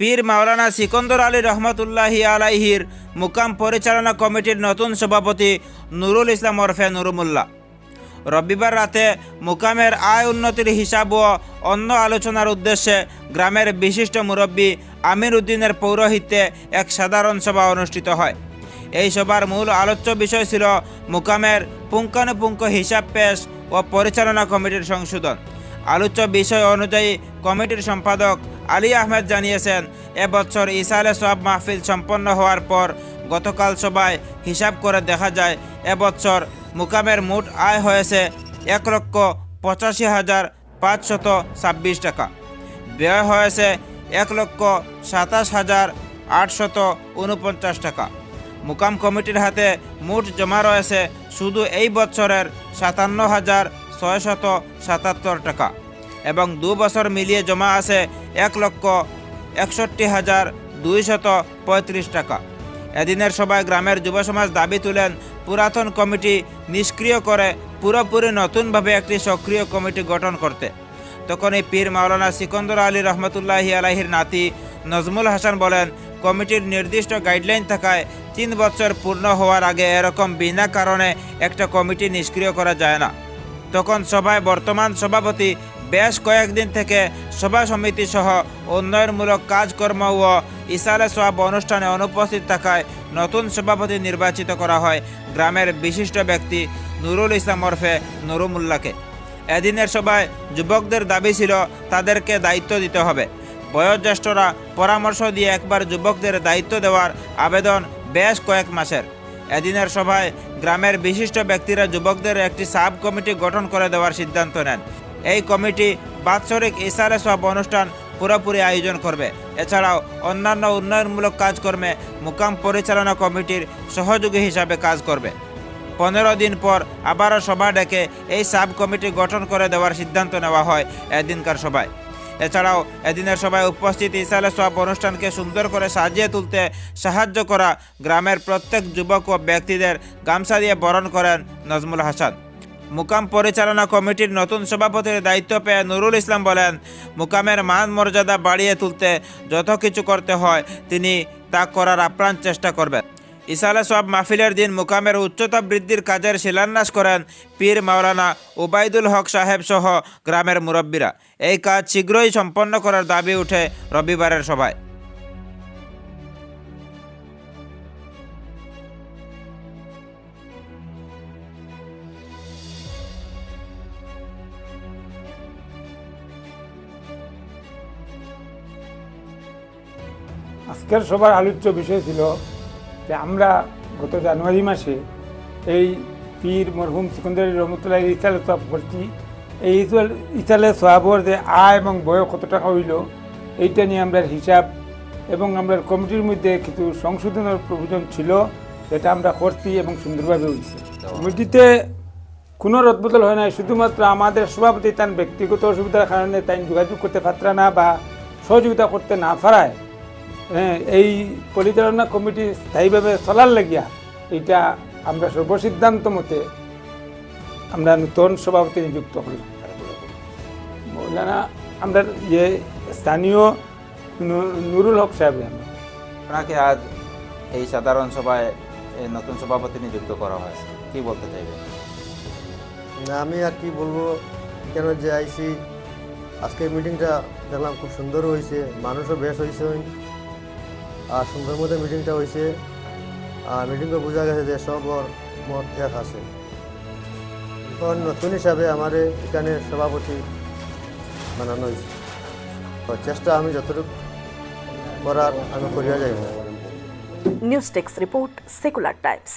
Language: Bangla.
পীর মাওলানা সিকন্দর আলী রহমতুল্লাহি আলাইহির মুকাম পরিচালনা কমিটির নতুন সভাপতি নুরুল ইসলাম ওরফে নুরুমুল্লাহ রবিবার রাতে মুকামের আয় উন্নতির হিসাব ও অন্য আলোচনার উদ্দেশ্যে গ্রামের বিশিষ্ট মুরব্বী আমির উদ্দিনের পৌরোহিত্যে এক সাধারণ সভা অনুষ্ঠিত হয়। এই সভার মূল আলোচ্য বিষয় ছিল মুকামের পুঙ্খানুপুঙ্খ হিসাব পেশ ও পরিচালনা কমিটির সংশোধন। আলোচ্য বিষয় অনুযায়ী কমিটির সম্পাদক আলী আহমেদ জানিয়েছেন, এবছর ইসালে সওয়াব মাহফিল সম্পন্ন হওয়ার পর গতকাল সভায় হিসাব করে দেখা যায় এবছর মুকামের মোট আয় হয়েছে 1,85,526 টাকা, ব্যয় হয়েছে 1,27,849 টাকা। মুকাম কমিটির হাতে মোট জমা রয়েছে শুধু এই বছরের 57,677 টাকা এবং 2 বছর মিলিয়ে জমা আছে 1,61,235 টাকা। এদিনের সভায় গ্রামের যুব সমাজ দাবি তুলেন পুরাতন কমিটি নিষ্ক্রিয় করে পুরোপুরি নতুনভাবে একটি সক্রিয় কমিটি গঠন করতে। তখনই পীর মাওলানা সিকন্দর আলী রহমতুল্লাহি আলাইহির নাতি নজমুল হাসান বলেন, কমিটির নির্দিষ্ট গাইডলাইন থাকায় 3 বছর পূর্ণ হওয়ার আগে এরকম বিনা কারণে একটা কমিটি নিষ্ক্রিয় করা যায় না। তখন সভায় বর্তমান সভাপতি বেশ কয়েকদিন থেকে সভা সমিতি সহ উন্নয়নমূলক কাজকর্ম ও ইসালে সওয়াব অনুষ্ঠানে অনুপস্থিত থাকায় নতুন সভাপতি নির্বাচিত করা হয় গ্রামের বিশিষ্ট ব্যক্তি নুরুল ইসলাম ওরফে নুরুমুল্লাহকে। এদিনের সভায় যুবকদের দাবি ছিল তাদেরকে দায়িত্ব দিতে হবে। বয়োজ্যেষ্ঠরা পরামর্শ দিয়ে একবার যুবকদের দায়িত্ব দেওয়ার আবেদন বেশ কয়েক মাসের। এদিনের সভায় গ্রামের বিশিষ্ট ব্যক্তিরা যুবকদের একটি সাব কমিটি গঠন করে দেওয়ার সিদ্ধান্ত নেন। এই কমিটি বাৎসরিক ইসালে সওয়াব অনুষ্ঠান পুরোপুরি আয়োজন করবে। এছাড়াও অন্যান্য উন্নয়নমূলক কাজকর্মে মুকাম পরিচালনা কমিটির সহযোগী হিসাবে কাজ করবে। 15 দিন পর আবারও সভা ডেকে এই সাব কমিটি গঠন করে দেওয়ার সিদ্ধান্ত নেওয়া হয় এদিনকার সভায়। এছাড়াও এদিনের সভায় উপস্থিত ইসালে সওয়াব অনুষ্ঠানকে সুন্দর করে সাজিয়ে তুলতে সাহায্য করা গ্রামের প্রত্যেক যুবক ও ব্যক্তিদের গামছা দিয়ে বরণ করেন নজমুল হাসান। মুকাম পরিচালনা কমিটির নতুন সভাপতির দায়িত্ব পেয়ে নুরুল ইসলাম বলেন, মুকামের মান মর্যাদা বাড়িয়ে তুলতে যত কিছু করতে হয় তিনি তা করার আপ্রাণ চেষ্টা করবেন। ইসালে সওয়াব মাহফিলের দিন মুকামের উচ্চতা বৃদ্ধির কাজের শিলান্যাস করেন পীর মাওলানা ওবায়দুল হক সাহেব সহ গ্রামের মুরব্বীরা। এই কাজ শীঘ্রই সম্পন্ন করার দাবি উঠে রবিবারের সভায়। আজকের সবার আলোচ্য বিষয় ছিল যে আমরা গত জানুয়ারি মাসে এই পীর মরহুম সিকন্দর রহমতুল্লাহ ইসালে সওয়াব করছি। এই ইসালে সওয়াবর যে আয় এবং ব্যয় কত টাকা হইল এইটা নিয়ে আমরা হিসাব এবং আমরা কমিটির মধ্যে কিছু সংশোধনের প্রয়োজন ছিল, যেটা আমরা করছি এবং সুন্দরভাবে হয়েছে। কমিটিতে কোনো রদবদল হয় নাই, শুধুমাত্র আমাদের সভাপতি তার ব্যক্তিগত অসুবিধার কারণে তাই যোগাযোগ করতে পারত না বা সহযোগিতা করতে না পারায় এই পরিচালনা কমিটি স্থায়ীভাবে চলার লাগিয়া এটা আমরা সর্বসিদ্ধান্ত মতে আমরা নতুন সভাপতি নিযুক্ত করলাম। মৌলানা আমরা স্থানীয় নুরুল হক সাহেব। আপনাকে আজ এই সাধারণ সভায় নতুন সভাপতি নিযুক্ত করা হয়েছে, কি বলতে চাইবেন? আমি আর কি বলবো, কেন যে আইসি আজকে মিটিংটা দেখলাম খুব সুন্দর হয়েছে, মানুষও বেশ হয়েছে আর সুন্দর মধ্যে মিটিংটা হয়েছে। আর মিটিংটা বোঝা গেছে যে সবর মত এক আছে। এখন নতুন হিসাবে আমার এখানে সভাপতি বানানো হয়েছে, চেষ্টা আমি যতটুকু করার আমি করিয়া যাই। News desk report, secular Times.